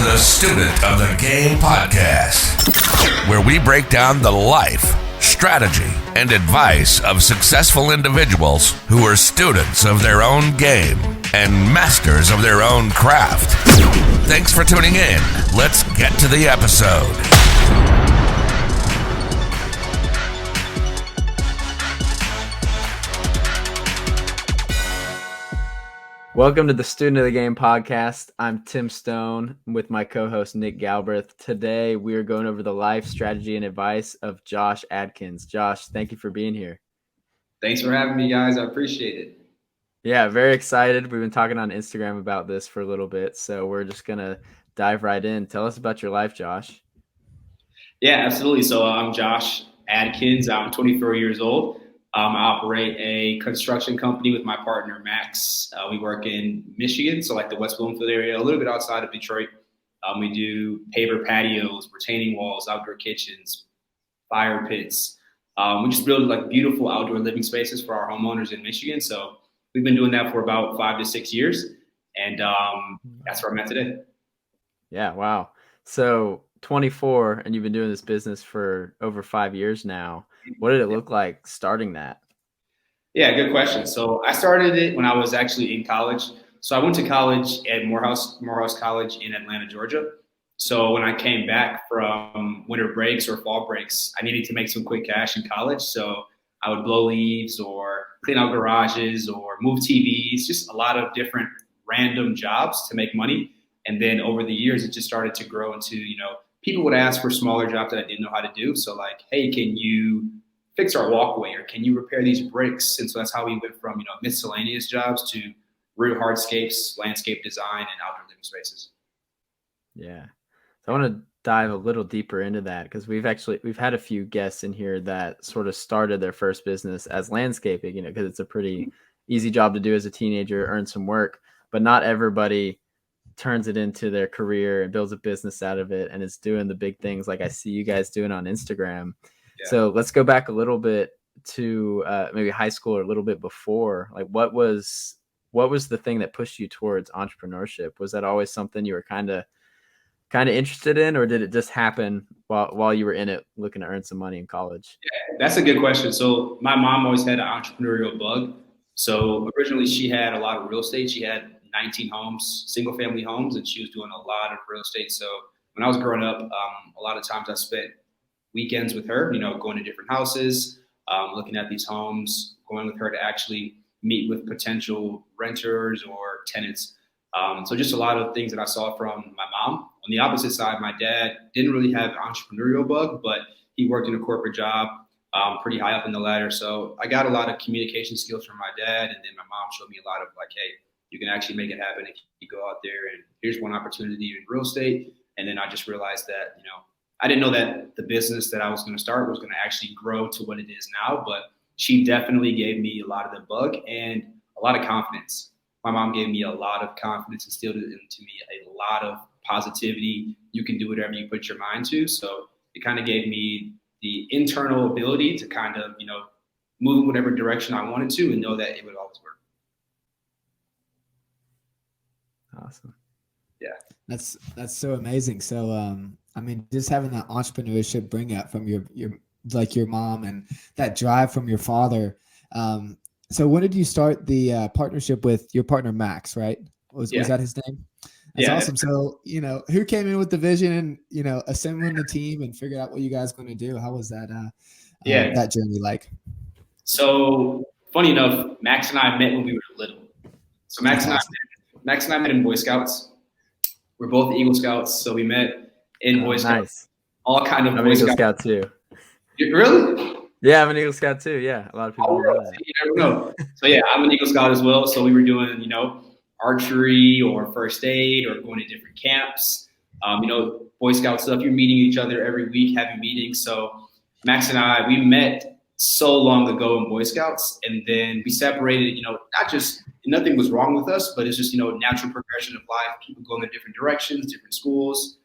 the Student of the Game podcast, where we break down the life, strategy, and advice of successful individuals who are students of their own game and masters of their own craft. Thanks for tuning in. Let's get to the episode. Welcome to the Student of the Game podcast. I'm Tim Stone with my co-host Nick Galbreath. Today we are going over the life, strategy, and advice of Josh Adkins. Josh, thank you for being here. Thanks for having me, guys. I appreciate it. Yeah, very excited. We've been talking on Instagram about this for a little bit, so we're just going to dive right in. Tell us about your life, Josh. Yeah, absolutely. So I'm Josh Adkins. I'm 24 years old. I operate a construction company with my partner, Max. We work in Michigan, so like the West Bloomfield area, a little bit outside of Detroit. We do paver patios, retaining walls, outdoor kitchens, fire pits. We just build like beautiful outdoor living spaces for our homeowners in Michigan. So we've been doing that for about 5 to 6 years, and that's where I'm at today. Yeah, wow. So 24, and you've been doing this business for over 5 years now. What did it look like starting that? Yeah, good question. So I started it when I was actually in college. So I went to college at Morehouse College in Atlanta, Georgia. So when I came back from winter breaks or fall breaks, I needed to make some quick cash in college. So I would blow leaves or clean out garages or move TVs, just a lot of different random jobs to make money. And then over the years, it just started to grow into, people would ask for smaller jobs that I didn't know how to do. So like, hey, can you fix our walkway, or can you repair these bricks? And so that's how we went from, miscellaneous jobs to real hardscapes, landscape design, and outdoor living spaces. Yeah. So I want to dive a little deeper into that, because we've had a few guests in here that sort of started their first business as landscaping, because it's a pretty easy job to do as a teenager, earn some work, but not everybody turns it into their career and builds a business out of it and is doing the big things like I see you guys doing on Instagram. Yeah. So let's go back a little bit to maybe high school or a little bit before. Like what was the thing that pushed you towards entrepreneurship? Was that always something you were kind of interested in, or did it just happen while you were in it looking to earn some money in college? Yeah, that's a good question. So my mom always had an entrepreneurial bug. So originally she had a lot of real estate. She had 19 homes, single family homes, and she was doing a lot of real estate. So when I was growing up, a lot of times I spent weekends with her, going to different houses, looking at these homes, going with her to actually meet with potential renters or tenants. So just a lot of things that I saw from my mom. On the opposite side, my dad didn't really have an entrepreneurial bug, but he worked in a corporate job, pretty high up in the ladder. So I got a lot of communication skills from my dad, and then my mom showed me a lot of like, hey, you can actually make it happen if you go out there, and here's one opportunity in real estate. And then I just realized that, I didn't know that the business that I was going to start was going to actually grow to what it is now, but she definitely gave me a lot of the bug and a lot of confidence. My mom gave me a lot of confidence, instilled into me a lot of positivity. You can do whatever you put your mind to. So it kind of gave me the internal ability to kind of, move in whatever direction I wanted to and know that it would always work. Awesome. Yeah. That's so amazing. So, just having that entrepreneurship bring up from your mom and that drive from your father. So when did you start the partnership with your partner, Max, right? Was that his name? That's awesome. So, who came in with the vision and, assembling the team and figured out what you guys going to do? How was that, that journey like? So funny enough, Max and I met when we were little. So Max and I met in Boy Scouts. We're both Eagle Scouts, so we met in Boy Scouts. Nice. All kind of I'm Boy Eagle Scouts. Scout too. Really? Yeah, I'm an Eagle Scout too. Yeah, a lot of people know that. You never know. So yeah, I'm an Eagle Scout as well. So we were doing, archery or first aid or going to different camps. Boy Scout stuff. You're meeting each other every week, having meetings. So Max and I, we met so long ago in Boy Scouts, and then we separated. Not just. Nothing was wrong with us, but it's just, natural progression of life. People going in different directions, different schools,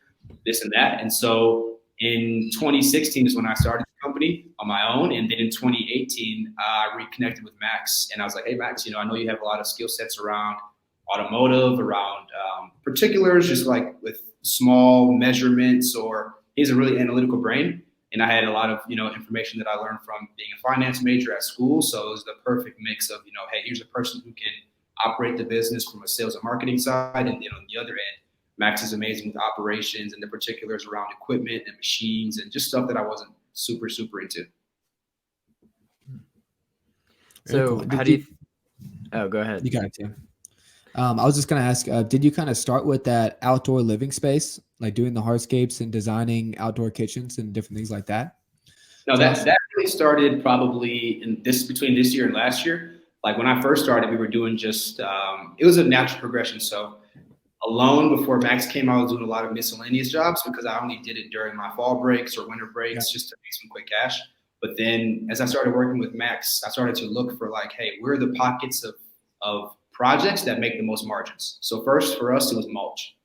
this and that. And so in 2016 is when I started the company on my own. And then in 2018, I reconnected with Max. And I was like, hey, Max, I know you have a lot of skill sets around automotive, around particulars, just like with small measurements, or he has a really analytical brain. And I had a lot of, information that I learned from being a finance major at school. So it was the perfect mix of, hey, here's a person who can operate the business from a sales and marketing side. And then on the other end, Max is amazing with operations and the particulars around equipment and machines and just stuff that I wasn't super, super into. So how do you, oh, go ahead. You got it, Tim. I was just going to ask, did you kind of start with that outdoor living space, like doing the hardscapes and designing outdoor kitchens and different things like that? No, that really started probably between this year and last year. Like when I first started, we were doing just, it was a natural progression. So alone before Max came, I was doing a lot of miscellaneous jobs because I only did it during my fall breaks or winter breaks just to make some quick cash. But then as I started working with Max, I started to look for like, hey, where are the pockets of projects that make the most margins? So first for us, it was mulch,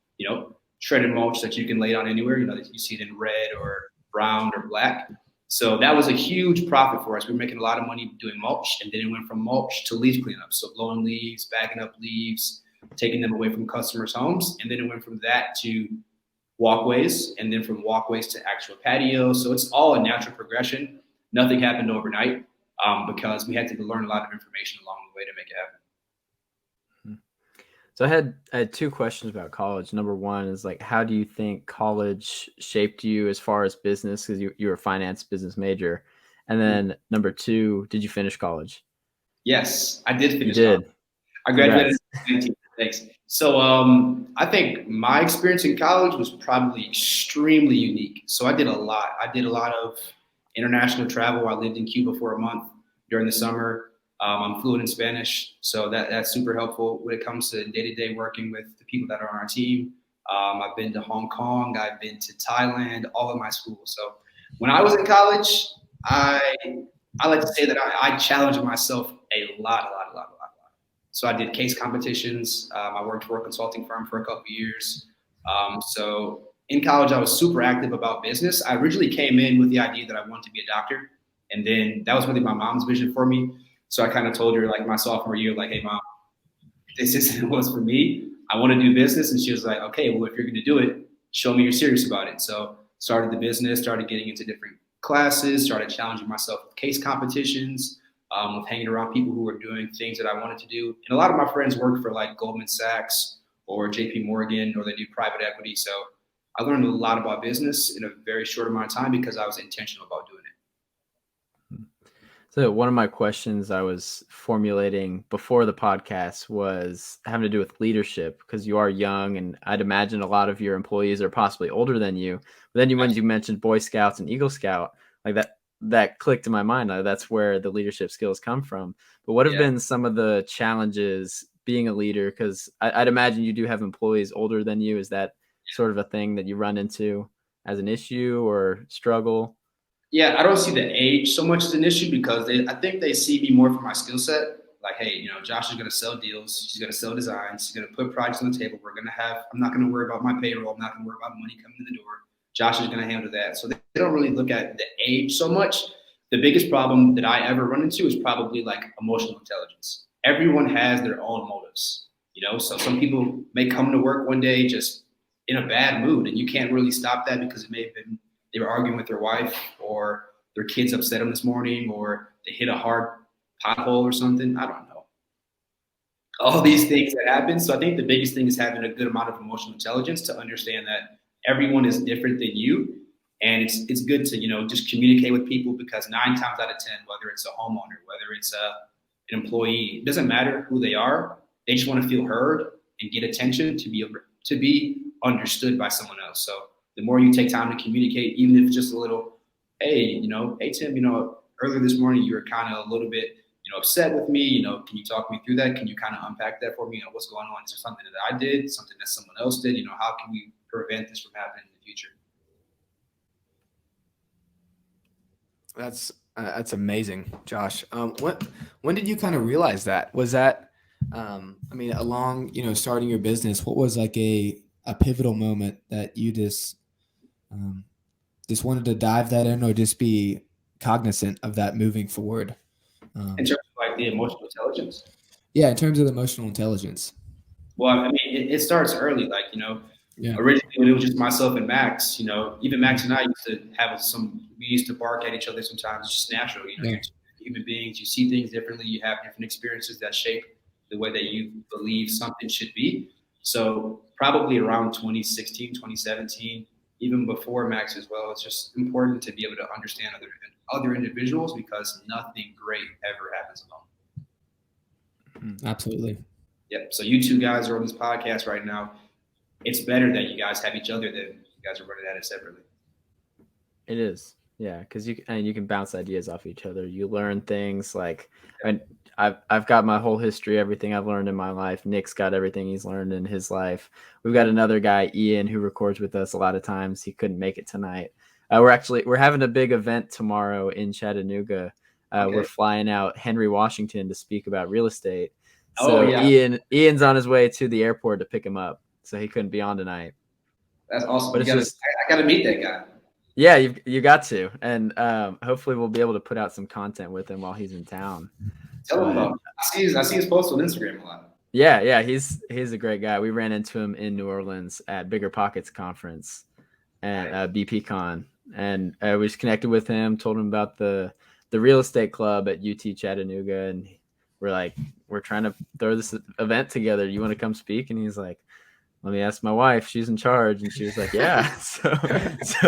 shredded mulch that you can lay down anywhere, that you see it in red or brown or black. So that was a huge profit for us. We were making a lot of money doing mulch, and then it went from mulch to leaf cleanup. So blowing leaves, bagging up leaves, taking them away from customers' homes. And then it went from that to walkways, and then from walkways to actual patios. So it's all a natural progression. Nothing happened overnight because we had to learn a lot of information along the way to make it happen. So I had two questions about college. Number one is like, how do you think college shaped you as far as business? Because you were a finance business major. And then number two, did you finish college? Yes, I did finish college. I graduated in 2019. Thanks. So I think my experience in college was probably extremely unique. So I did a lot. I did a lot of international travel. I lived in Cuba for a month during the summer. I'm fluent in Spanish, so that's super helpful when it comes to day-to-day working with the people that are on our team. I've been to Hong Kong. I've been to Thailand, all of my schools. So when I was in college, I like to say that I challenged myself a lot. So I did case competitions. I worked for a consulting firm for a couple of years. So in college, I was super active about business. I originally came in with the idea that I wanted to be a doctor. And then that was really my mom's vision for me. So I kind of told her like my sophomore year, like, hey, Mom, this isn't what's for me. I want to do business. And she was like, okay, well, if you're going to do it, show me you're serious about it. So started the business, started getting into different classes, started challenging myself with case competitions, with hanging around people who were doing things that I wanted to do. And a lot of my friends worked for like Goldman Sachs or JP Morgan, or they do private equity. So I learned a lot about business in a very short amount of time because I was intentional about doing it. So one of my questions I was formulating before the podcast was having to do with leadership, because you are young, and I'd imagine a lot of your employees are possibly older than you. But then when you mentioned Boy Scouts and Eagle Scout, like that clicked in my mind. That's where the leadership skills come from. But what have been some of the challenges being a leader? Because I'd imagine you do have employees older than you. Is that sort of a thing that you run into as an issue or struggle? Yeah, I don't see the age so much as an issue because I think they see me more for my skill set. Like, hey, Josh is going to sell deals. She's going to sell designs. She's going to put projects on the table. I'm not going to worry about my payroll. I'm not going to worry about money coming in the door. Josh is going to handle that. So they don't really look at the age so much. The biggest problem that I ever run into is probably like emotional intelligence. Everyone has their own motives, so some people may come to work one day just in a bad mood, and you can't really stop that because it may have been they were arguing with their wife, or their kids upset them this morning, or they hit a hard pothole or something. I don't know. All these things that happen. So I think the biggest thing is having a good amount of emotional intelligence to understand that everyone is different than you. And it's good to, just communicate with people, because 9 times out of 10, whether it's a homeowner, whether it's an employee, it doesn't matter who they are. They just want to feel heard and get attention to be understood by someone else. So the more you take time to communicate, even if it's just a little, hey, hey, Tim, earlier this morning, you were kind of a little bit, upset with me, can you talk me through that? Can you kind of unpack that for me? What's going on? Is there something that I did, something that someone else did? How can we prevent this from happening in the future? That's amazing, Josh. When did you kind of realize that? Was that, along, starting your business, what was like a pivotal moment that you just wanted to dive that in, or just be cognizant of that moving forward? In terms of like the emotional intelligence? Yeah, in terms of the emotional intelligence. Well, it starts early. Like, Yeah. Originally, when it was just myself and Max, even Max and I we used to bark at each other sometimes. It's just natural, Yeah. You're human beings, you see things differently, you have different experiences that shape the way that you believe something should be. So probably around 2016, 2017, even before Max as well, it's just important to be able to understand other individuals because nothing great ever happens alone. Absolutely. Yep. So you two guys are on this podcast right now. It's better that you guys have each other than you guys are running at it separately. It is. Yeah, because you can bounce ideas off each other. You learn things like, and I've got my whole history, everything I've learned in my life. Nick's got everything he's learned in his life. We've got another guy, Ian, who records with us a lot of times. He couldn't make it tonight. We're having a big event tomorrow in Chattanooga. We're flying out Henry Washington to speak about real estate. So Ian's on his way to the airport to pick him up. So he couldn't be on tonight. That's awesome. But I got to meet that guy. Yeah, you got to, and hopefully we'll be able to put out some content with him while he's in town. Tell him about it. I see his posts on Instagram a lot. Yeah, he's a great guy. We ran into him in New Orleans at Bigger Pockets conference and BPCon, and we just connected with him, told him about the real estate club at UT Chattanooga, and we're trying to throw this event together. You want to come speak? And he's like, let me ask my wife. She's in charge. And she was like, yeah. So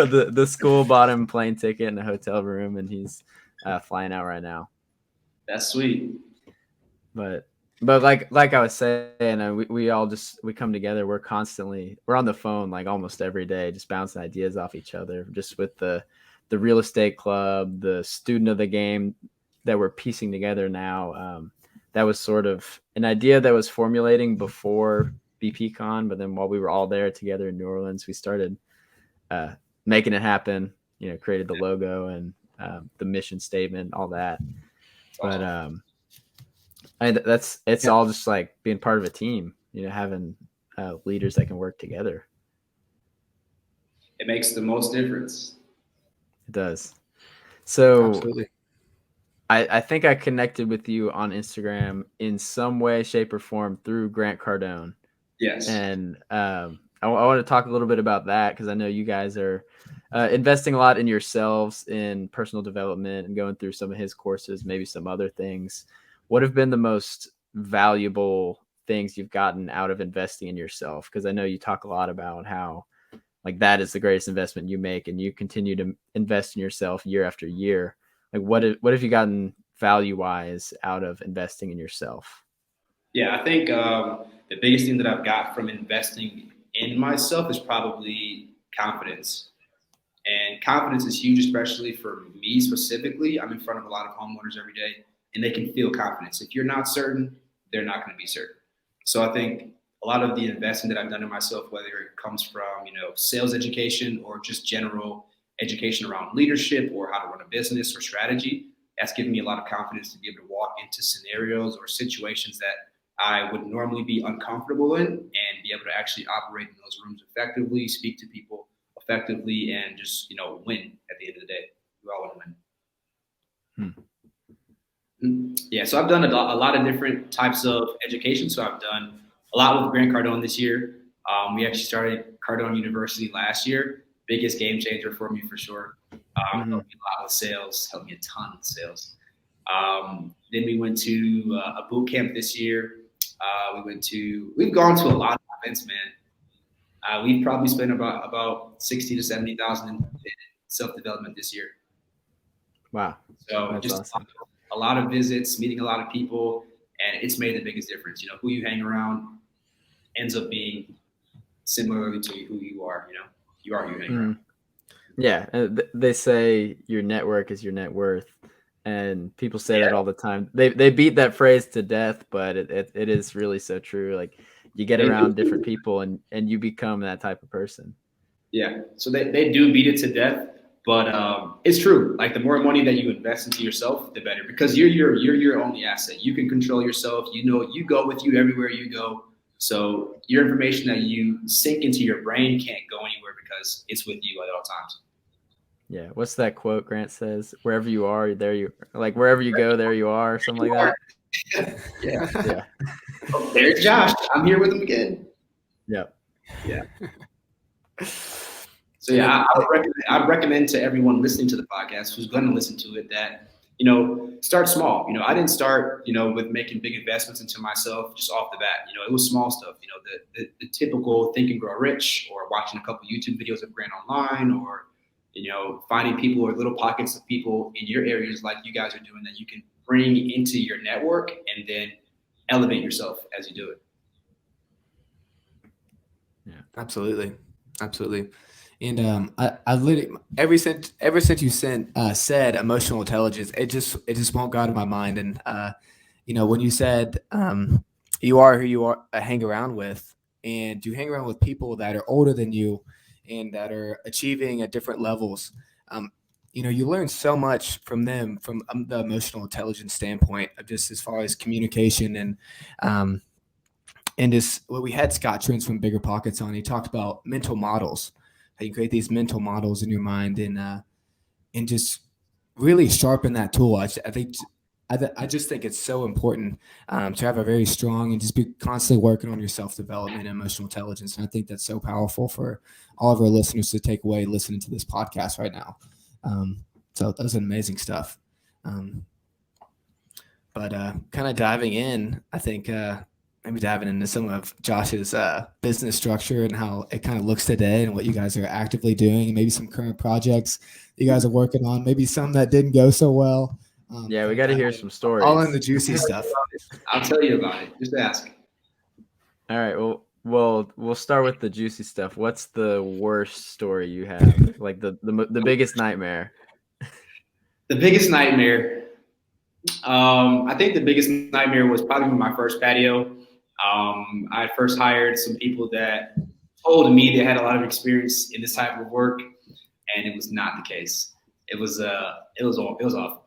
the school bought him a plane ticket and a hotel room, and he's flying out right now. That's sweet. But like I was saying, we come together. We're on the phone like almost every day, just bouncing ideas off each other, just with the real estate club, the student of the game that we're piecing together now. That was sort of an idea that was formulating before BPCon, but then while we were all there together in New Orleans, we started making it happen. Created the logo and the mission statement, all that. But it's all just like being part of a team. Having leaders that can work together. It makes the most difference. It does. So absolutely. I think I connected with you on Instagram in some way, shape, or form through Grant Cardone. Yes. And I want to talk a little bit about that because I know you guys are investing a lot in yourselves in personal development and going through some of his courses, maybe some other things. What have been the most valuable things you've gotten out of investing in yourself? Because I know you talk a lot about how like that is the greatest investment you make, and you continue to invest in yourself year after year. Like what have you gotten value-wise out of investing in yourself? Yeah, I think the biggest thing that I've got from investing in myself is probably confidence. And confidence is huge, especially for me specifically. I'm in front of a lot of homeowners every day, and they can feel confidence. If you're not certain, they're not going to be certain. So I think a lot of the investing that I've done in myself, whether it comes from, sales education or just general education around leadership or how to run a business or strategy, that's given me a lot of confidence to be able to walk into scenarios or situations that I would normally be uncomfortable in and be able to actually operate in those rooms effectively, speak to people effectively, and just, win at the end of the day. We all want to win. Yeah, so I've done a lot of different types of education. So I've done a lot with Grant Cardone this year. We actually started Cardone University last year. Biggest game changer for me for sure. Helped me a lot with sales, helped me a ton with sales. Then we went to a boot camp this year. We've gone to a lot of events, man. We've probably spent about 60 to 70,000 in self-development this year. Wow. So that's just awesome. A lot of visits, meeting a lot of people, and it's made the biggest difference. Who you hang around ends up being similarly to who you are. You are who you hang around. Yeah, they say your network is your net worth, and people say that all the time. They beat that phrase to death, but it is really so true. Like you get around different people, and you become that type of person. Yeah, so they do beat it to death, but it's true. Like the more money that you invest into yourself, the better, because you're your only asset. You can control yourself. You go with you everywhere you go. So your information that you sink into your brain can't go anywhere because it's with you at all times. Yeah. What's that quote Grant says? Wherever you are, there you like wherever you go, there you are, something like that. Yeah. Oh, there's Josh. I'm here with him again. Yep. Yeah. So yeah, I'd recommend to everyone listening to the podcast who's going to listen to it that, start small. I didn't start, with making big investments into myself just off the bat. It was small stuff, the typical Think and Grow Rich, or watching a couple YouTube videos of Grant Online, or, finding people or little pockets of people in your areas like you guys are doing that you can bring into your network and then elevate yourself as you do it. Yeah, absolutely. And I literally ever since you said emotional intelligence, it just won't go out of my mind. And when you said you are who you are, hang around with, and you hang around with people that are older than you and that are achieving at different levels, you learn so much from them from the emotional intelligence standpoint of just as far as communication and just we had Scott Trentz from Bigger Pockets on. He talked about mental models. How you create these mental models in your mind and just really sharpen that tool. I just think it's so important to have a very strong and just be constantly working on your self-development and emotional intelligence. And I think that's so powerful for all of our listeners to take away listening to this podcast right now. So that was amazing stuff. But kind of diving in, I think maybe diving into some of Josh's business structure and how it kind of looks today and what you guys are actively doing, and maybe some current projects you guys are working on, maybe some that didn't go so well. Yeah, we got to hear some stories. All in the juicy stuff. I'll tell you about it. Just ask. All right. Well, we'll start with the juicy stuff. What's the worst story you have? Like the biggest nightmare? The biggest nightmare. I think the biggest nightmare was probably my first patio. I first hired some people that told me they had a lot of experience in this type of work, and it was not the case. It was awful.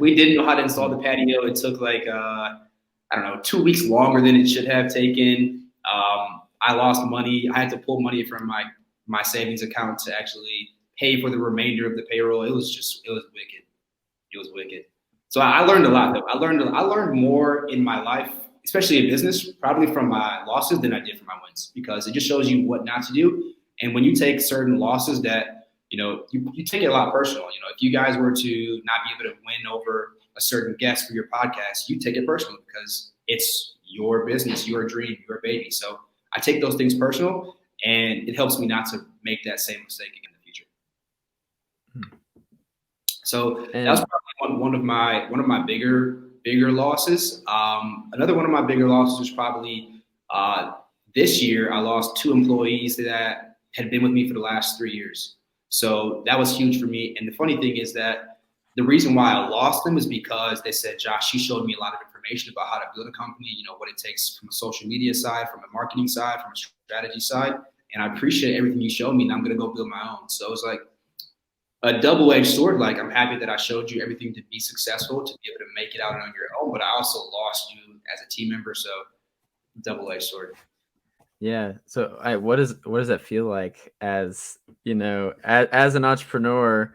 We didn't know how to install the patio. It took 2 weeks longer than it should have taken. I lost money. I had to pull money from my savings account to actually pay for the remainder of the payroll. It was wicked. It was wicked. So I learned a lot though. I learned more in my life, especially in business, probably from my losses than I did from my wins, because it just shows you what not to do. And when you take certain losses that, you take it a lot personal. If you guys were to not be able to win over a certain guest for your podcast, you take it personal because it's your business, your dream, your baby. So I take those things personal, and it helps me not to make that same mistake again in the future. So that was probably one of my bigger losses. Another one of my bigger losses was probably this year. I lost 2 employees that had been with me for the last 3 years. So that was huge for me. And the funny thing is that the reason why I lost them is because they said, Josh, you showed me a lot of information about how to build a company, what it takes from a social media side, from a marketing side, from a strategy side. And I appreciate everything you showed me, and I'm going to go build my own. So it was like a double-edged sword. Like, I'm happy that I showed you everything to be successful, to be able to make it out on your own, but I also lost you as a team member. So double-edged sword. Yeah. So what does that feel like as as an entrepreneur?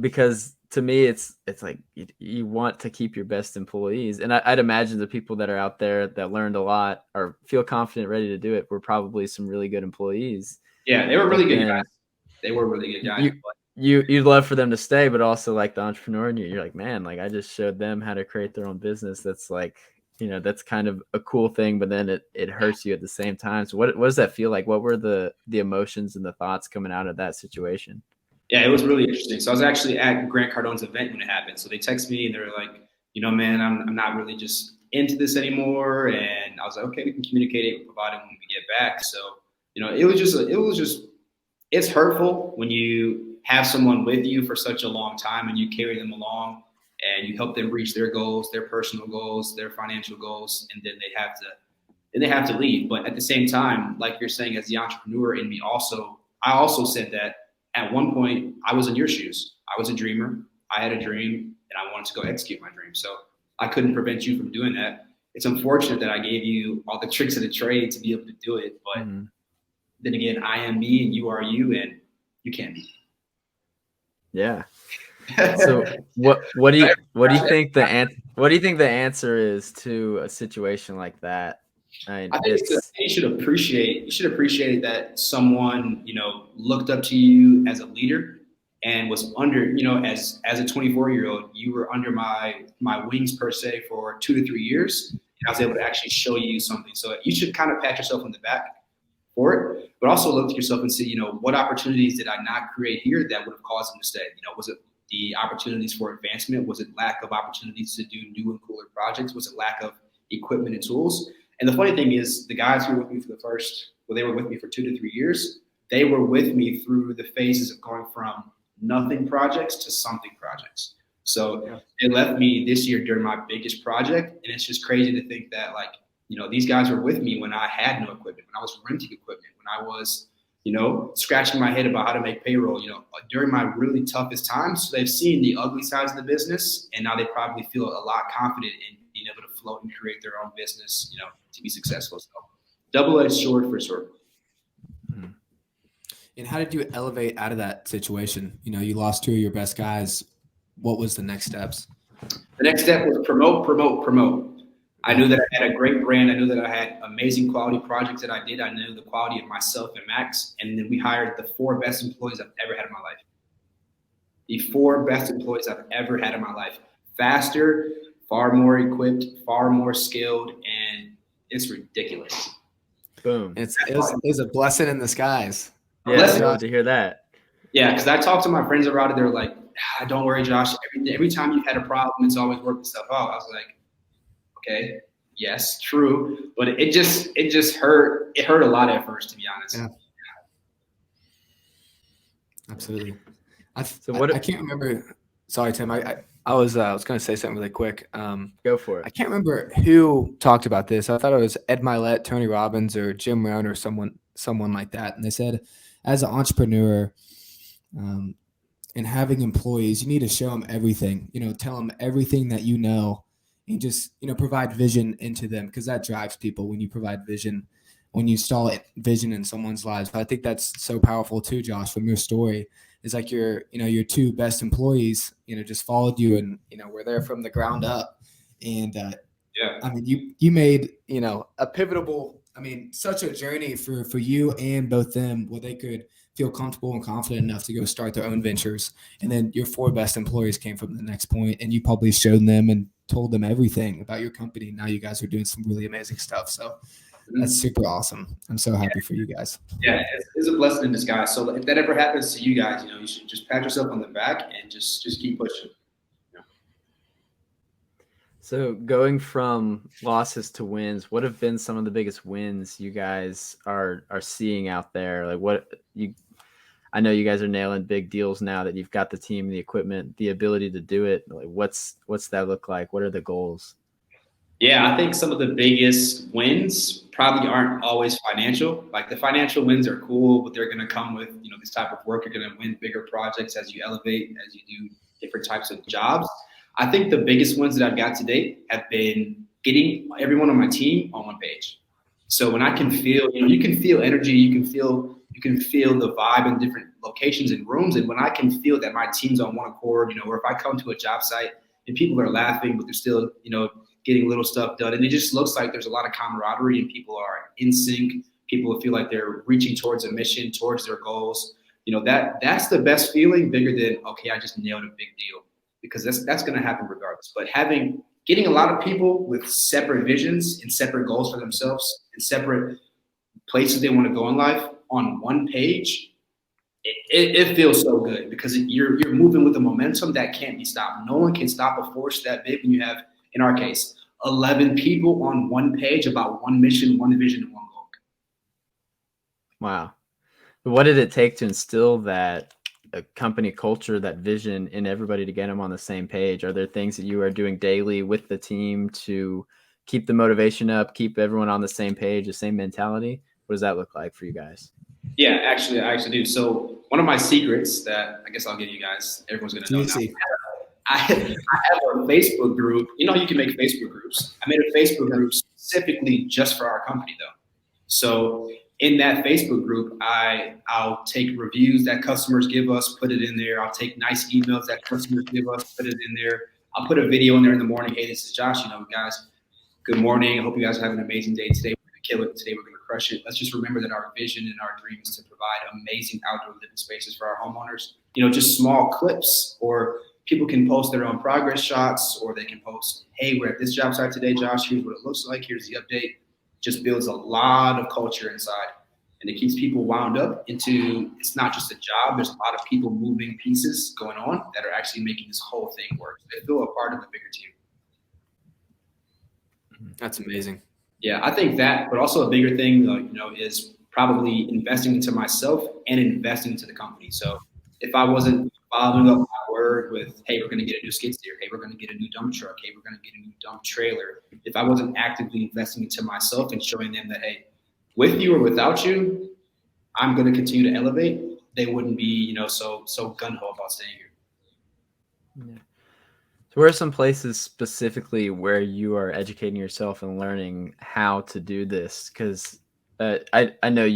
Because to me, it's like you want to keep your best employees. And I'd imagine the people that are out there that learned a lot or feel confident, ready to do it, were probably some really good employees. Yeah, they were really good guys. They were really good guys. You'd love for them to stay, but also like the entrepreneur in you're like, man, like I just showed them how to create their own business. That's like, that's kind of a cool thing, but then it hurts you at the same time. So what does that feel like? What were the emotions and the thoughts coming out of that situation? Yeah, it was really interesting. So I was actually at Grant Cardone's event when it happened. So they text me and they were like, man, I'm not really just into this anymore. And I was like, okay, we can communicate it, provide it when we get back. So, it's hurtful when you have someone with you for such a long time and you carry them along and you help them reach their goals, their personal goals, their financial goals, and then they have to leave. But at the same time, like you're saying, as the entrepreneur in me I also said that at one point I was in your shoes. I was a dreamer. I had a dream and I wanted to go execute my dream. So I couldn't prevent you from doing that. It's unfortunate that I gave you all the tricks of the trade to be able to do it. But then again, I am me and you are you, and you can't be. Yeah. So what do you think the answer is to a situation like that? I mean, I think you should appreciate that someone, looked up to you as a leader and was under, as a 24-year-old, you were under my wings per se for 2 to 3 years. And I was able to actually show you something. So you should kind of pat yourself on the back for it, but also look at yourself and see, what opportunities did I not create here that would have caused them to stay? Was it the opportunities for advancement? Was it lack of opportunities to do new and cooler projects? Was it lack of equipment and tools? And the funny thing is, the guys who were with me they were with me for 2 to 3 years. They were with me through the phases of going from nothing projects to something projects. So They left me this year during my biggest project. And it's just crazy to think that, these guys were with me when I had no equipment, when I was renting equipment, when I was, scratching my head about how to make payroll, during my really toughest times. So they've seen the ugly sides of the business, and now they probably feel a lot confident in being able to float and create their own business, to be successful. So double-edged sword for sure. And how did you elevate out of that situation? You lost 2 of your best guys. What was the next steps? The next step was promote. I knew that I had a great brand. I knew that I had amazing quality projects that I did. I knew the quality of myself and Max. And then we hired the 4 best employees I've ever had in my life. The 4 best employees I've ever had in my life. Faster, far more equipped, far more skilled, and it's ridiculous. Boom. It was a blessing in disguise. Yeah, I love to hear that. Yeah, because I talked to my friends about it. They were like, don't worry, Josh. Every time you've had a problem, it's always working stuff out. I was like, okay, yes, true. But it just hurt. It hurt a lot at first, to be honest. Yeah. Absolutely. I can't remember. Sorry, Tim. I was going to say something really quick. Go for it. I can't remember who talked about this. I thought it was Ed Milet, Tony Robbins, or Jim Rohn, or someone like that. And they said, as an entrepreneur, and having employees, you need to show them everything. Tell them everything that you know, and just provide vision into them, because that drives people when you provide vision. When you install vision in someone's lives. But I think that's so powerful too, Josh, from your story. It's like your 2 best employees, just followed you and, were there from the ground up. And I mean, you made, a pivotal, such a journey for you and both them, where they could feel comfortable and confident enough to go start their own ventures. And then your 4 best employees came from the next point, and you probably showed them and told them everything about your company. Now you guys are doing some really amazing stuff. So that's super awesome. I'm so happy for you guys. Yeah, it's a blessing in disguise. So if that ever happens to you guys, you should just pat yourself on the back and just keep pushing. So going from losses to wins, what have been some of the biggest wins you guys are seeing out there? I know you guys are nailing big deals now that you've got the team, the equipment, the ability to do it. Like what's that look like? What are the goals? Yeah, I think some of the biggest wins probably aren't always financial. Like the financial wins are cool, but they're going to come with, this type of work. You're going to win bigger projects as you elevate, as you do different types of jobs. I think the biggest wins that I've got to date have been getting everyone on my team on one page. So when I can feel, you can feel energy, you can feel the vibe in different locations and rooms. And when I can feel that my team's on one accord, or if I come to a job site and people are laughing, but they're still, getting little stuff done. And it just looks like there's a lot of camaraderie and people are in sync. People feel like they're reaching towards a mission, towards their goals. That's the best feeling, bigger than, okay, I just nailed a big deal, because that's going to happen regardless. But getting a lot of people with separate visions and separate goals for themselves and separate places they want to go in life on one page, it feels so good, because you're moving with a momentum that can't be stopped. No one can stop a force that big when you have, in our case, 11 people on one page about one mission, one vision, and one goal. Wow. What did it take to instill that company culture, that vision in everybody to get them on the same page? Are there things that you are doing daily with the team to keep the motivation up, keep everyone on the same page, the same mentality? What does that look like for you guys? Yeah, actually, I do. So one of my secrets that I guess I'll give you guys, everyone's going to know now. I have a Facebook group. You can make Facebook groups. I made a Facebook group specifically just for our company, though. So in that Facebook group, I'll take reviews that customers give us, put it in there. I'll take nice emails that customers give us, put it in there. I'll put a video in there in the morning. Hey, this is Josh. Guys, good morning. I hope you guys are having an amazing day today. We're kill it. Today we're going to crush it. Let's just remember that our vision and our dream is to provide amazing outdoor living spaces for our homeowners. Just small clips, or people can post their own progress shots, or they can post, hey, we're at this job site today, Josh. Here's what it looks like. Here's the update. Just builds a lot of culture inside. And it keeps people wound up into, it's not just a job. There's a lot of people moving pieces going on that are actually making this whole thing work. They feel a part of the bigger team. That's amazing. Yeah, I think that, but also a bigger thing, is probably investing into myself and investing into the company. So if I wasn't following up my word with, hey, we're going to get a new skid steer, hey, we're going to get a new dump truck, hey, we're going to get a new dump trailer, if I wasn't actively investing into myself and showing them that, hey, with you or without you, I'm going to continue to elevate, they wouldn't be, so gung-ho about staying here. Yeah. So where are some places specifically where you are educating yourself and learning how to do this? Because I know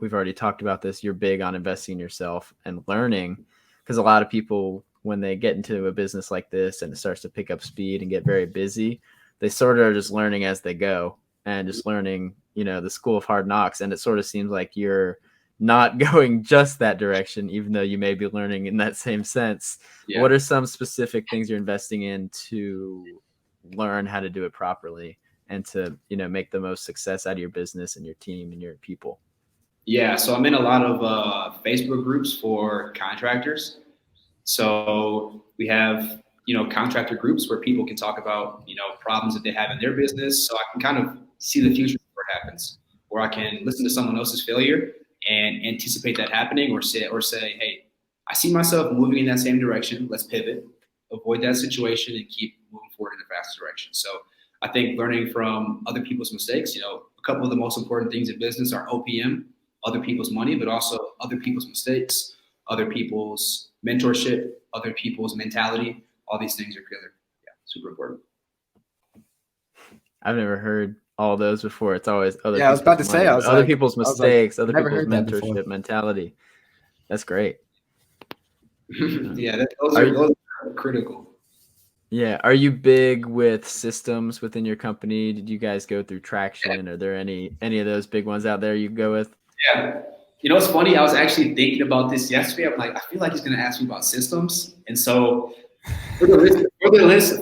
we've already talked about this. You're big on investing in yourself and learning, because a lot of people, when they get into a business like this and it starts to pick up speed and get very busy, they sort of are just learning as they go and just learning, the school of hard knocks. And it sort of seems like you're not going just that direction, even though you may be learning in that same sense. Yeah. What are some specific things you're investing in to learn how to do it properly and to, make the most success out of your business and your team and your people? Yeah. So I'm in a lot of Facebook groups for contractors. So we have, contractor groups where people can talk about, problems that they have in their business. So I can kind of see the future before it happens, or I can listen to someone else's failure and anticipate that happening, or say, hey, I see myself moving in that same direction. Let's pivot, avoid that situation, and keep moving forward in the fastest direction. So I think learning from other people's mistakes, a couple of the most important things in business are OPM, other people's money, but also other people's mistakes, other people's mentorship, other people's mentality. All these things are together. Yeah, super important. I've never heard all those before. It's always other. Yeah, I was about to say, other people's mistakes, other people's mentorship mentality. That's great. Yeah, those are critical. Yeah. Are you big with systems within your company? Did you guys go through Traction? Are there any of those big ones out there you go with? Yeah. It's funny. I was actually thinking about this yesterday. I'm like, I feel like he's going to ask me about systems. And so for the listeners,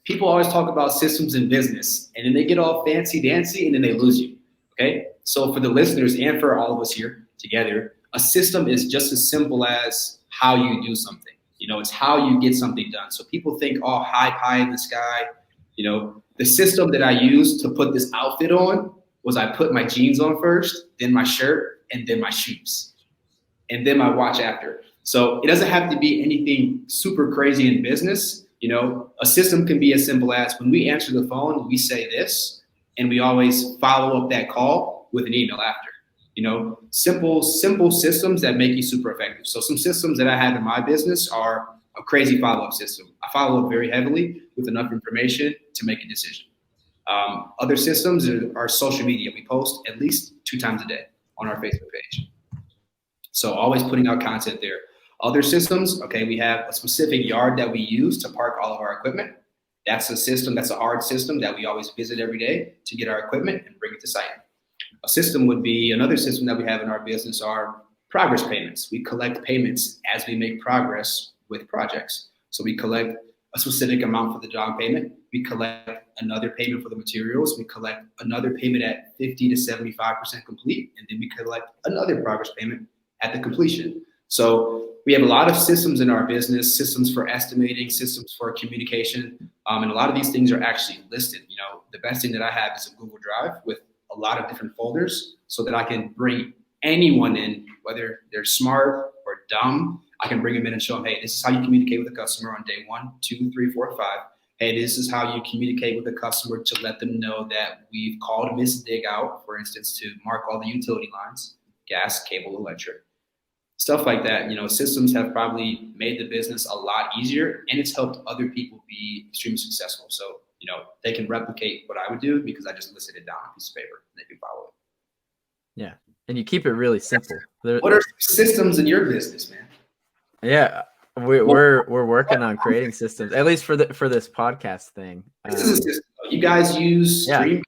people always talk about systems in business, and then they get all fancy dancy and then they lose you. Okay. So for the listeners and for all of us here together, a system is just as simple as how you do something. It's how you get something done. So people think, oh, high pie in the sky. The system that I used to put this outfit on was I put my jeans on first, then my shirt, and then my shoes, and then my watch after. So it doesn't have to be anything super crazy in business. A system can be as simple as when we answer the phone, we say this, and we always follow up that call with an email after. Simple systems that make you super effective. So some systems that I have in my business are a crazy follow-up system. I follow up very heavily with enough information to make a decision. Other systems are social media. We post at least 2 times a day on our Facebook page. So always putting out content there. Other systems, okay, we have a specific yard that we use to park all of our equipment. That's a system, that's a hard system that we always visit every day to get our equipment and bring it to site. A system would be, another system that we have in our business are progress payments. We collect payments as we make progress with projects. So we collect a specific amount for the down payment. We collect another payment for the materials. We collect another payment at 50 to 75% complete. And then we collect another progress payment at the completion. So we have a lot of systems in our business, systems for estimating, systems for communication. And a lot of these things are actually listed. The best thing that I have is a Google Drive with a lot of different folders so that I can bring anyone in, whether they're smart or dumb. I can bring them in and show them, hey, this is how you communicate with a customer on day 1, 2, 3, 4, 5. Hey, this is how you communicate with a customer to let them know that we've called Miss Dig out, for instance, to mark all the utility lines, gas, cable, electric, stuff like that. Systems have probably made the business a lot easier, and it's helped other people be extremely successful. So, they can replicate what I would do because I just listed it down on a piece of paper and they can follow it. Yeah. And you keep it really simple. What are systems in your business, man? Yeah. We're working on creating systems, at least for this podcast thing. This is a system. You guys use Streamcast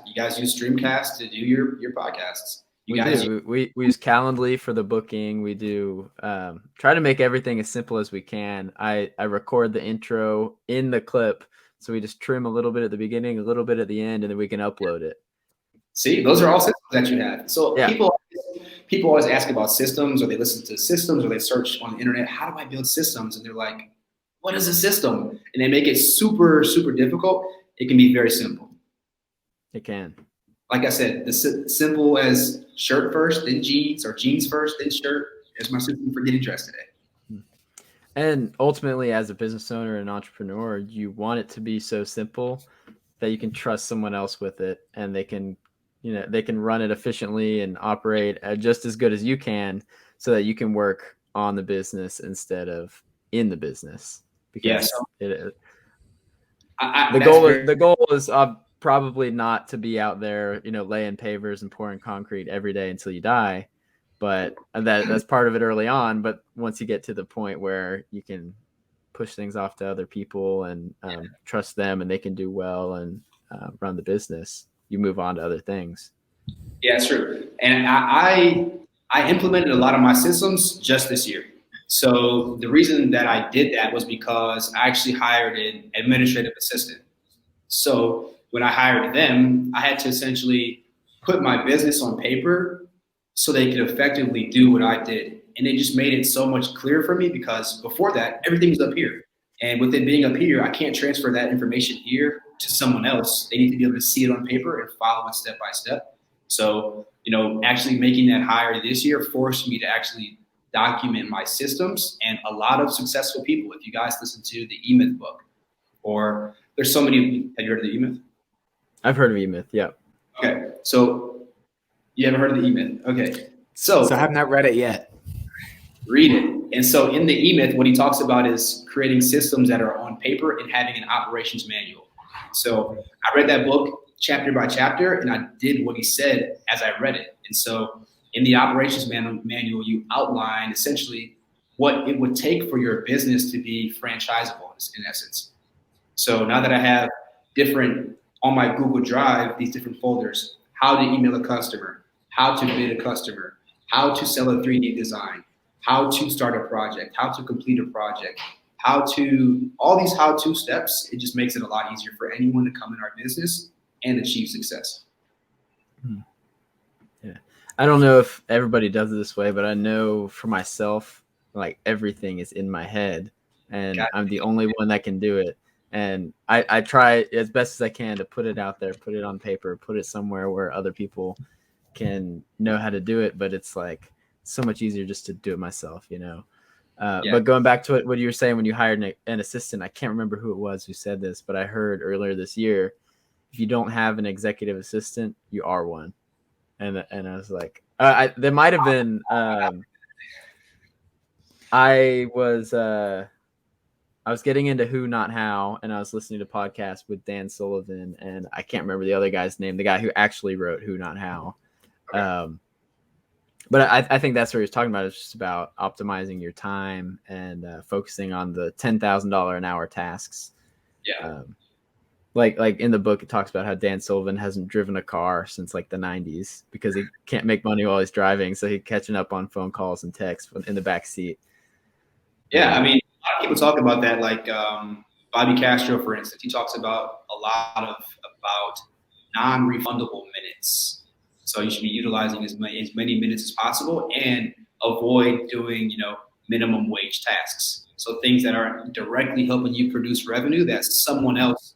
You guys use Streamcast to do your podcasts. We use Calendly for the booking. We do try to make everything as simple as we can. I record the intro in the clip, so we just trim a little bit at the beginning, a little bit at the end, and then we can upload it. See, those are all systems that you have. So yeah. people always ask about systems, or they listen to systems, or they search on the internet, how do I build systems? And they're like, what is a system? And they make it super, super difficult. It can be very simple. It can. Like I said, simple as shirt first, then jeans, or jeans first, then shirt. There's my system for getting dressed today. And ultimately, as a business owner and entrepreneur, you want it to be so simple that you can trust someone else with it, and they can run it efficiently and operate just as good as you can, so that you can work on the business instead of in the business. Because the goal is probably not to be out there, laying pavers and pouring concrete every day until you die, but that's part of it early on. But once you get to the point where you can push things off to other people and trust them, and they can do well and run the business, you move on to other things. Yeah, it's true. And I implemented a lot of my systems just this year. So the reason that I did that was because I actually hired an administrative assistant. So when I hired them, I had to essentially put my business on paper so they could effectively do what I did. And it just made it so much clearer for me, because before that, everything's up here. And with it being up here, I can't transfer that information here to someone else. They need to be able to see it on paper and follow it step by step. So, actually making that hire this year forced me to actually document my systems. And a lot of successful people, if you guys listen to the E-Myth book, or there's so many, have you heard of the E-Myth? I've heard of E-Myth, yeah. Okay, so you haven't heard of the E-Myth? Okay, so I have not read it yet. Read it. And so in the E-Myth, what he talks about is creating systems that are on paper and having an operations manual. So I read that book chapter by chapter, and I did what he said as I read it. And so in the operations manual, you outline essentially what it would take for your business to be franchisable in essence. So now that I have on my Google Drive, these different folders, how to email a customer, how to bid a customer, how to sell a 3D design, how to start a project, how to complete a project, all these how-to steps, it just makes it a lot easier for anyone to come in our business and achieve success. Yeah. I don't know if everybody does it this way, but I know for myself, like, everything is in my head, and I'm the only one that can do it. And I try as best as I can to put it out there, put it on paper, put it somewhere where other people can know how to do it. But it's like so much easier just to do it myself, But going back to what you were saying when you hired an assistant, I can't remember who it was who said this, but I heard earlier this year, if you don't have an executive assistant, you are one. And I was like, there might have been, I was getting into Who Not How, and I was listening to podcasts with Dan Sullivan, and I can't remember the other guy's name, the guy who actually wrote Who Not How. But I think that's what he was talking about. It's just about optimizing your time and focusing on the $10,000 an hour tasks. Yeah. Like in the book, it talks about how Dan Sullivan hasn't driven a car since like the 90s because he can't make money while he's driving. So he's catching up on phone calls and texts in the back seat. Yeah, I mean, a lot of people talk about that. Like Bobby Castro, for instance, he talks about about non-refundable minutes. So you should be utilizing as many minutes as possible and avoid doing, minimum wage tasks. So things that are directly helping you produce revenue that someone else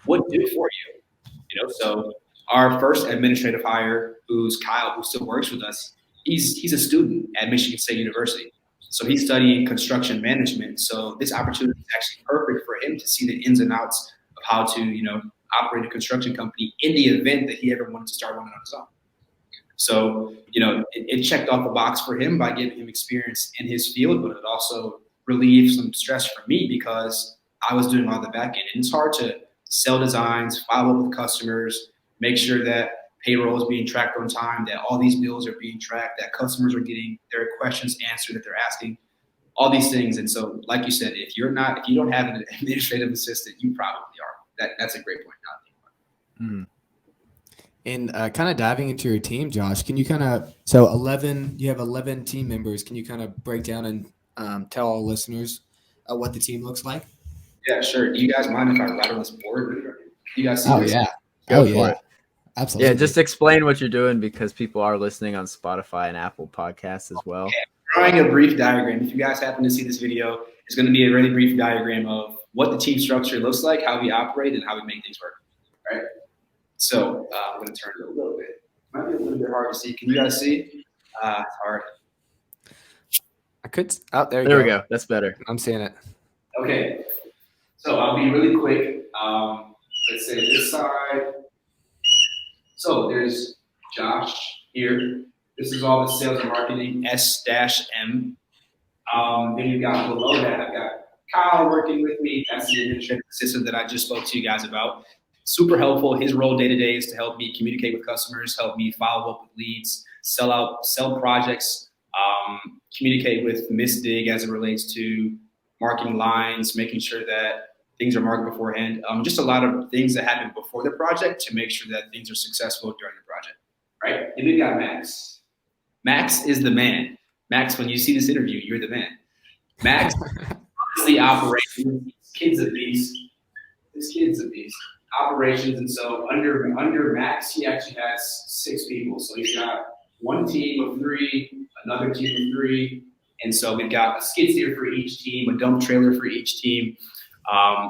would do for you. So our first administrative hire, who's Kyle, who still works with us, he's a student at Michigan State University. So he's studying construction management. So this opportunity is actually perfect for him to see the ins and outs of how to, operate a construction company in the event that he ever wanted to start one on his own. So, it checked off the box for him by giving him experience in his field, but it also relieved some stress for me because I was doing all the back end. And it's hard to sell designs, follow up with customers, make sure that payroll is being tracked on time, that all these bills are being tracked, that customers are getting their questions answered that they're asking, all these things. And so, like you said, if you don't have an administrative assistant, you probably are. That's a great point. And kind of diving into your team, Josh, can you you have 11 team members. Can you kind of break down and tell our listeners what the team looks like? Yeah, sure. Do you guys mind if I write on this board? Do you guys see Oh, this? yeah. Go Oh, for yeah. it. Absolutely. Yeah, just explain what you're doing because people are listening on Spotify and Apple Podcasts as well. Okay. Drawing a brief diagram. If you guys happen to see this video, it's going to be a really brief diagram of what the team structure looks like, how we operate, and how we make things work. Right? So I'm going to turn it a little bit. Might be a little bit hard to see. Can you guys see? It's hard. I could. Oh, there we go. That's better. I'm seeing it. Okay. So I'll be really quick. Let's say this side. So there's Josh here. This is all the sales and marketing, S-M. Then you've got below that, I've got Kyle working with me. That's the administrative assistant that I just spoke to you guys about. Super helpful. His role day to day is to help me communicate with customers, help me follow up with leads, sell projects, communicate with Miss Dig as it relates to marketing lines, making sure that things are marked beforehand. Just a lot of things that happen before the project to make sure that things are successful during the project, right? And we've got Max. Max is the man. Max, when you see this interview, you're the man. Max honestly operates. This kid's a beast. Operations, and so under Max, he actually has 6 people. So he's got one team of 3, another team of 3, and so we've got a skid steer for each team, a dump trailer for each team.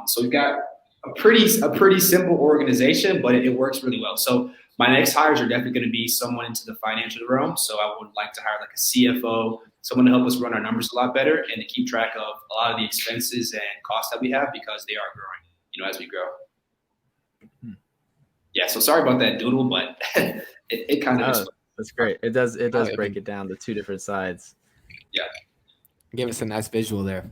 So we've got a pretty simple organization, but it works really well. So my next hires are definitely going to be someone into the financial realm. So I would like to hire like a CFO, someone to help us run our numbers a lot better and to keep track of a lot of the expenses and costs that we have because they are growing, as we grow. Yeah, so sorry about that doodle, but it kind of that's great. It does break it down to 2 different sides. Yeah. Give us a nice visual there.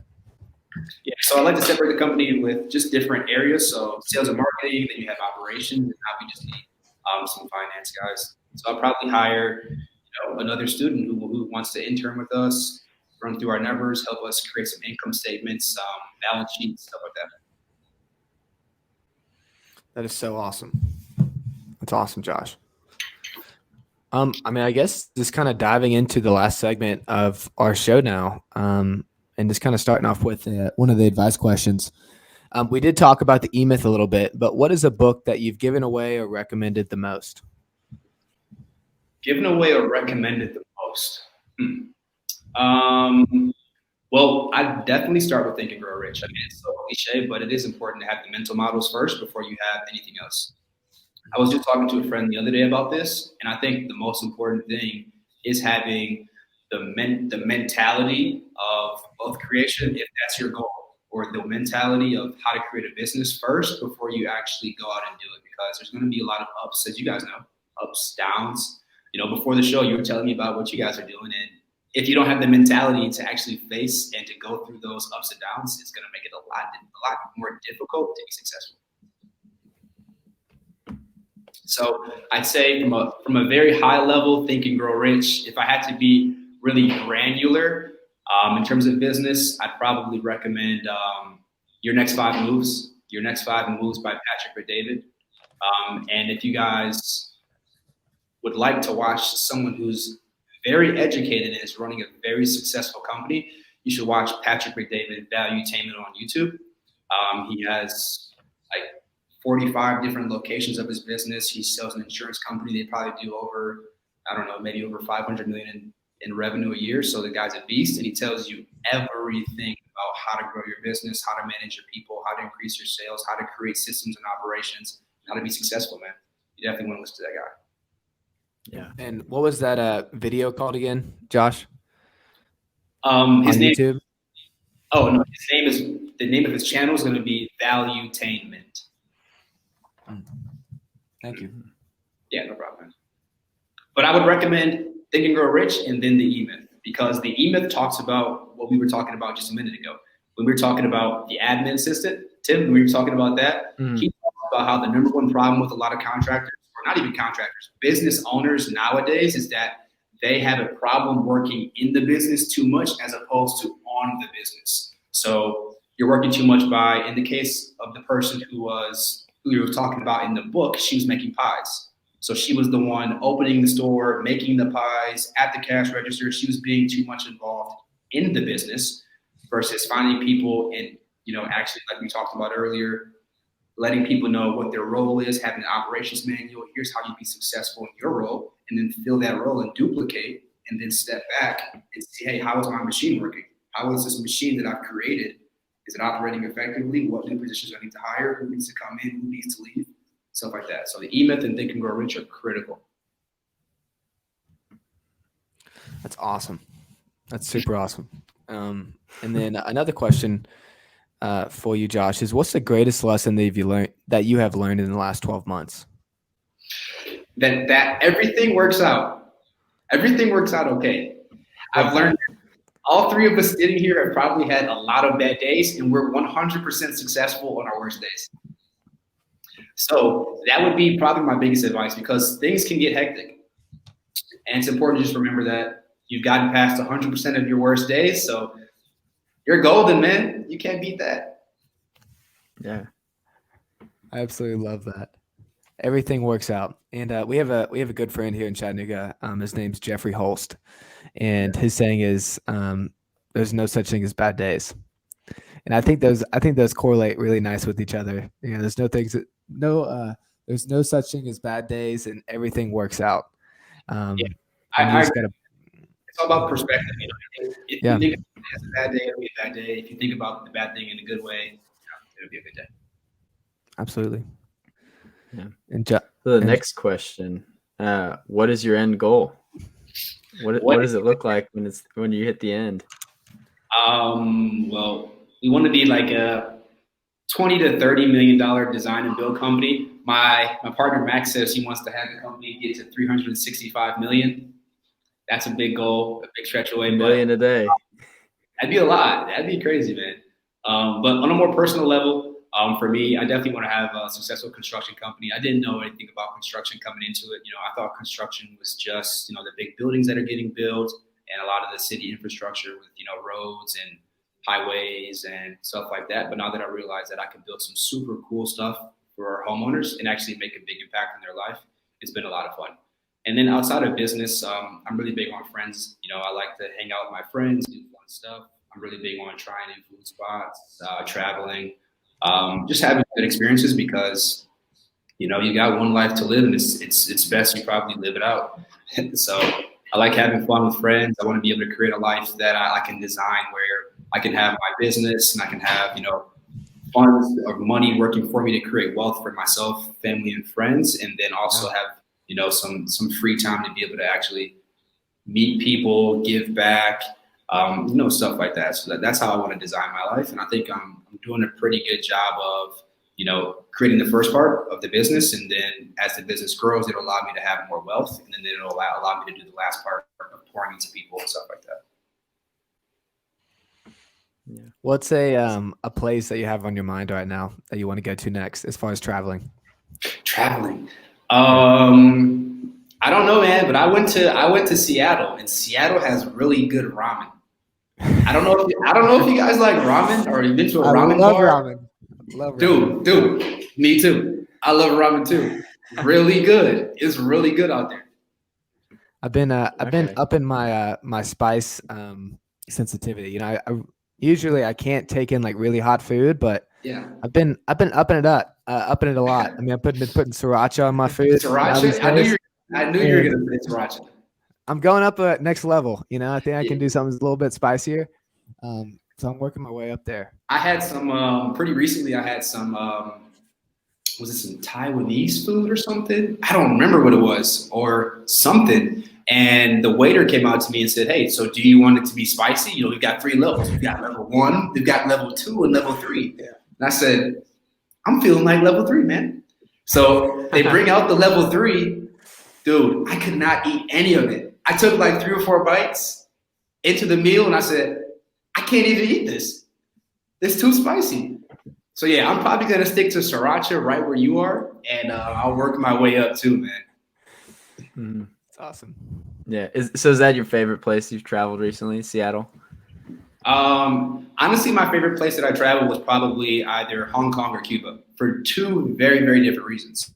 Yeah, so I like to separate the company with just different areas. So sales and marketing, then you have operations, and now we just need some finance guys. So I'll probably hire another student who wants to intern with us, run through our numbers, help us create some income statements, balance sheets, stuff like that. That is so awesome. That's awesome, Josh. I guess just kind of diving into the last segment of our show now, and just kind of starting off with one of the advice questions. We did talk about the E-Myth a little bit, but what is a book that you've given away or recommended the most? Given away or recommended the most? Well, I definitely start with Think and Grow Rich. I mean, it's so cliche, but it is important to have the mental models first before you have anything else. I was just talking to a friend the other day about this, and I think the most important thing is having the mentality of wealth creation, if that's your goal, or the mentality of how to create a business first before you actually go out and do it, because there's going to be a lot of ups, as you guys know, ups, downs. Before the show, you were telling me about what you guys are doing, and if you don't have the mentality to actually face and to go through those ups and downs, it's going to make it a lot more difficult to be successful. So I'd say from a very high level, Think and Grow Rich. If I had to be really granular in terms of business, I'd probably recommend Your Next 5 Moves. Your Next 5 Moves by Patrick Bet-David. And if you guys would like to watch someone who's very educated and is running a very successful company, you should watch Patrick Bet-David Valuetainment on YouTube. He has like 45 different locations of his business. He sells an insurance company. They probably do maybe over 500 million in revenue a year. So the guy's a beast, and he tells you everything about how to grow your business, how to manage your people, how to increase your sales, how to create systems and operations, how to be successful, man. You definitely want to listen to that guy. Yeah. And what was that video called again, Josh? His name, YouTube? Oh no, the name of his channel is going to be Valuetainment. Thank you. Yeah, no problem. But I would recommend Think and Grow Rich and then the E-Myth, because the E-Myth talks about what we were talking about just a minute ago. When we were talking about the admin assistant, Tim, when we were talking about that, he talked about how the number one problem with a lot of contractors, or not even contractors, business owners nowadays, is that they have a problem working in the business too much as opposed to on the business. So you're working too much in the case of the person who you were talking about in the book, she was making pies. So she was the one opening the store, making the pies at the cash register. She was being too much involved in the business versus finding people and, actually, like we talked about earlier, letting people know what their role is, having an operations manual. Here's how you be successful in your role, and then fill that role and duplicate, and then step back and see, hey, how is my machine working? How is this machine that I've created? Is it operating effectively? What new positions do I need to hire? Who needs to come in? Who needs to leave? Stuff like that. So the E-Myth and Think and Grow Rich are critical. That's awesome. That's super awesome. And then another question for you, Josh, is what's the greatest lesson that you have learned in the last 12 months? That everything works out. Everything works out okay. I've learned all three of us sitting here have probably had a lot of bad days, and we're 100% successful on our worst days. So that would be probably my biggest advice, because things can get hectic. And it's important to just remember that you've gotten past 100% of your worst days. So you're golden, man. You can't beat that. Yeah. I absolutely love that. Everything works out. And we have a good friend here in Chattanooga. His name's Jeffrey Holst. And his saying is, there's no such thing as bad days. And I think those correlate really nice with each other. There's there's no such thing as bad days, and everything works out. It's all about perspective. If you think it's a bad day, it'll be a bad day. If you think about the bad thing in a good way, it'll be a good day. Absolutely. Yeah. And so the next question, what is your end goal? What does it look like when you hit the end? Well, we want to be like a $20 to $30 million design and build company. My partner Max says he wants to have the company get to 365 million. That's a big goal, a big stretch away. $1 million a day. That'd be a lot. That'd be crazy, man. But on a more personal level, for me, I definitely want to have a successful construction company. I didn't know anything about construction coming into it. I thought construction was just, the big buildings that are getting built and a lot of the city infrastructure with, roads and highways and stuff like that. But now that I realize that I can build some super cool stuff for our homeowners and actually make a big impact in their life, it's been a lot of fun. And then outside of business, I'm really big on friends. I like to hang out with my friends, do fun stuff. I'm really big on trying new food spots, traveling, just having good experiences, because, you got one life to live, and it's best you probably live it out. So I like having fun with friends. I want to be able to create a life that I can design where I can have my business and I can have, funds or money working for me to create wealth for myself, family, and friends, and then also have, some free time to be able to actually meet people, give back, stuff like that. So that's how I want to design my life. And I think I'm doing a pretty good job of, creating the first part of the business. And then as the business grows, it'll allow me to have more wealth. And then it'll allow me to do the last part of pouring into people and stuff like that. Yeah. What's a place that you have on your mind right now that you want to go to next as far as traveling? Traveling. I don't know, man, but I went to Seattle, and Seattle has really good ramen. I don't know if you guys like ramen, or you've been to a ramen bar. Love ramen. Dude, me too. I love ramen too. Really good. It's really good out there. I've been up in my my spice sensitivity. I usually I can't take in like really hot food, but yeah, I've been upping it a lot. I mean, I've been putting sriracha on my food. Sriracha? I knew you were gonna put sriracha. I'm going up a next level. I think I can do something a little bit spicier. So I'm working my way up there. I had some pretty recently. I had some was it some Taiwanese food or something? I don't remember what it was, or something. And the waiter came out to me and said, "Hey, so do you want it to be spicy? We've got 3 levels. We've got level 1, we've got level 2, and level 3." Yeah. And I said, "I'm feeling like level 3, man." So they bring out the level 3. Dude, I could not eat any of it. I took like 3 or 4 bites into the meal, and I said, "I can't even eat this. It's too spicy." So yeah, I'm probably gonna stick to sriracha right where you are, and I'll work my way up too, man. Mm-hmm. Awesome. Yeah. Is that your favorite place you've traveled recently, Seattle? Honestly, my favorite place that I traveled was probably either Hong Kong or Cuba, for 2 very, very different reasons.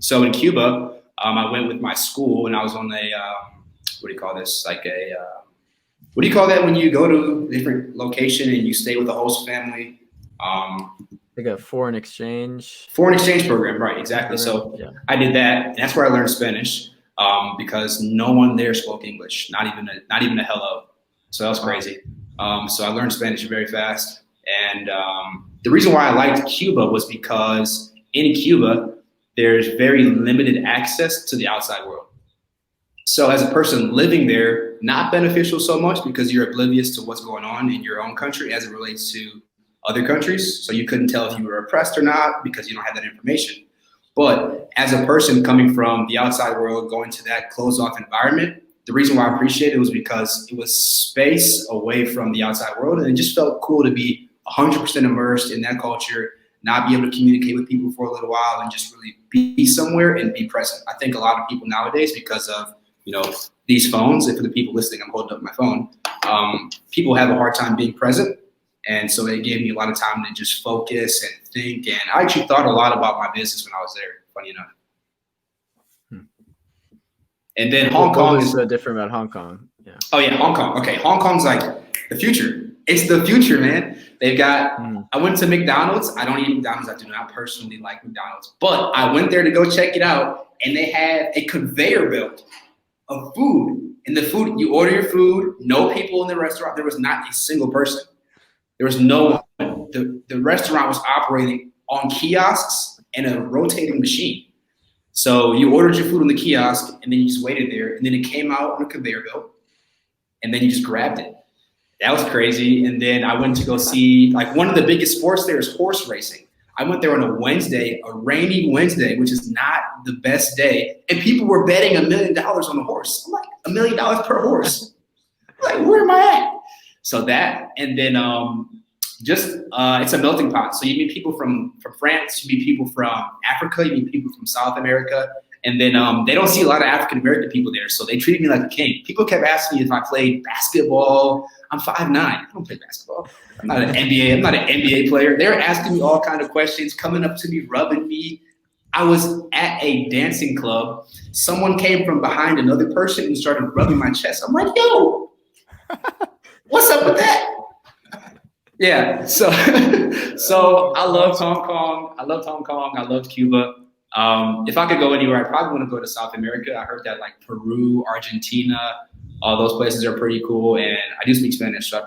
So in Cuba, I went with my school, and I was on a what do you call this? Like a what do you call that when you go to a different location and you stay with the host family? Like a foreign exchange program, right? Exactly. So yeah. I did that, and that's where I learned Spanish because no one there spoke English, not even a hello. So that was crazy. So I learned Spanish very fast, and the reason why I liked Cuba was because in Cuba there's very limited access to the outside world. So as a person living there, not beneficial so much because you're oblivious to what's going on in your own country as it relates to other countries. So you couldn't tell if you were oppressed or not because you don't have that information. But as a person coming from the outside world, going to that closed off environment, the reason why I appreciate it was because it was space away from the outside world. And it just felt cool to be 100% immersed in that culture, not be able to communicate with people for a little while and just really be somewhere and be present. I think a lot of people nowadays, because of these phones, and for the people listening, I'm holding up my phone, people have a hard time being present. And so it gave me a lot of time to just focus and think. And I actually thought a lot about my business when I was there, funny enough. And then Hong Kong is so different about Hong Kong. Yeah. Oh yeah, Hong Kong. Okay, Hong Kong's like the future. It's the future, man. They've got, I went to McDonald's. I don't eat McDonald's. I do not personally like McDonald's. But I went there to go check it out, and they had a conveyor belt of food. And the food, you order your food, no people in the restaurant. There was not a single person. There was no one. The restaurant was operating on kiosks and a rotating machine. So you ordered your food on the kiosk, and then you just waited there, and then it came out on a conveyor belt, and then you just grabbed it. That was crazy. And then I went to go see, like, one of the biggest sports there is horse racing. I went there on a Wednesday, a rainy Wednesday, which is not the best day, and people were betting $1 million on the horse. I'm like, $1 million per horse? Like, where am I at? So that, and then it's a melting pot. So you meet people from France, you meet people from Africa, you meet people from South America, and then they don't see a lot of African-American people there, so they treated me like a king. People kept asking me if I played basketball. I'm 5'9". I don't play basketball. I'm not an NBA player. They were asking me all kind of questions, coming up to me, rubbing me. I was at a dancing club. Someone came from behind another person and started rubbing my chest. I'm like, yo, what's up with that? Yeah, so I loved Hong Kong. I loved Cuba. If I could go anywhere, I probably want to go to South America. I heard that like Peru, Argentina, all those places are pretty cool. And I do speak Spanish, so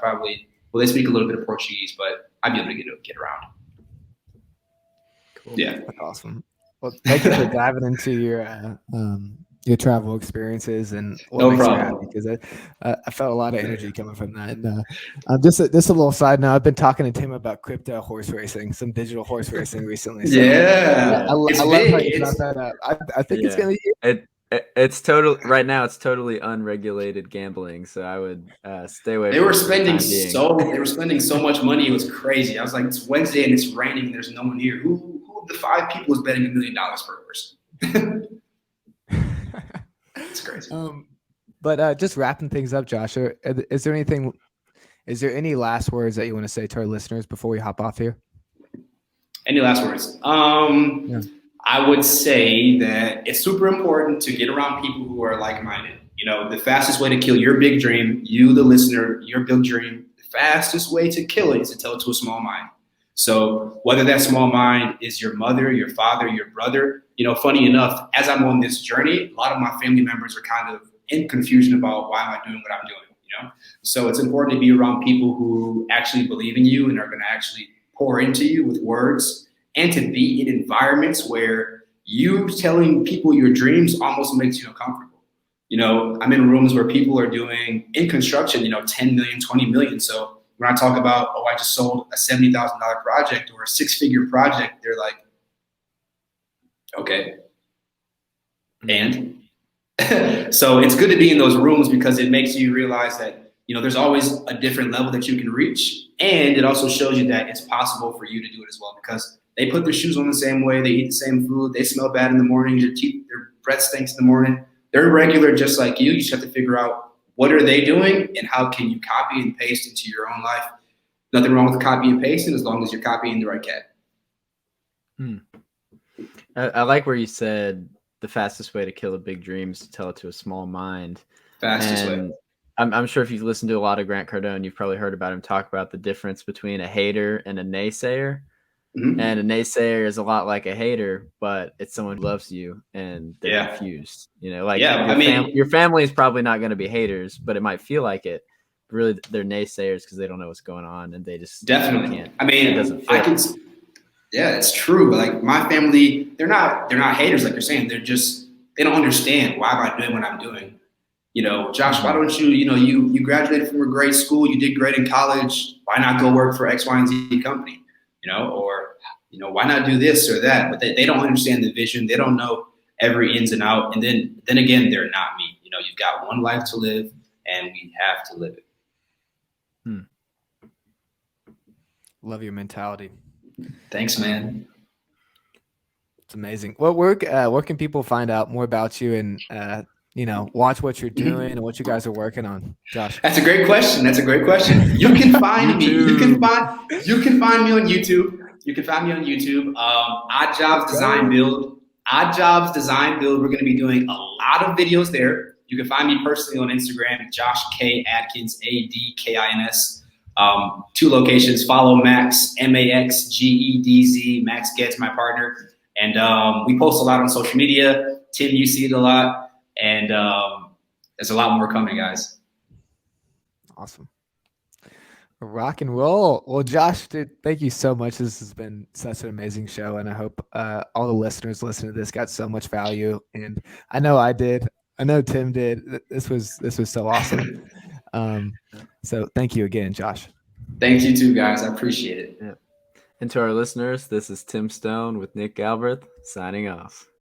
they speak a little bit of Portuguese, but I'd be able to get around. Cool. Yeah. That's awesome. Well, thank you for diving into your travel experiences and what No makes you problem. happy, because I felt a lot of energy coming from that. And just a little side note, I've been talking to Tim about crypto horse racing, some digital horse racing recently. So Yeah, I love big. how you brought that up. I think it's going to be. It's totally unregulated gambling, so I would stay away. They were spending so much money. It was crazy. I was like, it's Wednesday and it's raining and there's no one here. Who of the 5 people is betting $1 million per horse? It's crazy. But just wrapping things up, Josh, is there any last words that you want to say to our listeners before we hop off here? Any last words? Yeah. I would say that it's super important to get around people who are like-minded. The fastest way to kill your big dream, you, the listener, your big dream, the fastest way to kill it is to tell it to a small mind. So whether that small mind is your mother, your father, your brother, funny enough, as I'm on this journey, a lot of my family members are kind of in confusion about why am I doing what I'm doing, So it's important to be around people who actually believe in you and are going to actually pour into you with words, and to be in environments where you telling people your dreams almost makes you uncomfortable. I'm in rooms where people are doing in construction, 10 million, 20 million. So when I talk about, I just sold a $70,000 project or a 6-figure project, they're like, okay. And so it's good to be in those rooms because it makes you realize that, there's always a different level that you can reach. And it also shows you that it's possible for you to do it as well, because they put their shoes on the same way. They eat the same food. They smell bad in the morning. Their breath stinks in the morning. They're regular just like you. You just have to figure out what are they doing and how can you copy and paste into your own life. Nothing wrong with copy and pasting as long as you're copying the right cat. I like where you said the fastest way to kill a big dream is to tell it to a small mind. Fastest way. And I'm sure if you've listened to a lot of Grant Cardone, you've probably heard about him talk about the difference between a hater and a naysayer. Mhm. And a naysayer is a lot like a hater, but it's someone who loves you and they're Yeah. confused. You know, like Yeah, your family is probably not going to be haters, but it might feel like it. Really, they're naysayers because they don't know what's going on and they just Definitely. can't. I mean, it doesn't fit. I can. Yeah, it's true. Like my family, they're not haters like you're saying. They don't understand why am I doing what I'm doing. You know, Josh, why don't you, you graduated from a great school, you did great in college. Why not go work for X, Y, and Z company? Or why not do this or that? But they don't understand the vision. They don't know every ins and out. And then again, they're not me. You've got one life to live, and we have to live it. Love your mentality. Thanks, man. It's amazing. Well, where can people find out more about you and watch what you're doing and what you guys are working on, Josh? That's a great question. You can find me. You can find me on YouTube. Odd Jobs Design Build. Odd Jobs Design Build. We're going to be doing a lot of videos there. You can find me personally on Instagram, Josh K Adkins, ADKINS. 2 locations. Follow Max, MAXGEDZ. Max Gets, my partner. And we post a lot on social media. Tim, you see it a lot. And there's a lot more coming, guys. Awesome. Rock and roll. Well, Josh, dude, thank you so much. This has been such an amazing show, and I hope all the listeners listening to this got so much value. And I know I did. I know Tim did. This was so awesome. So thank you again, Josh. Thank you too, guys. I appreciate it. Yeah. And to our listeners, this is Tim Stone with Nick Galbreath signing off.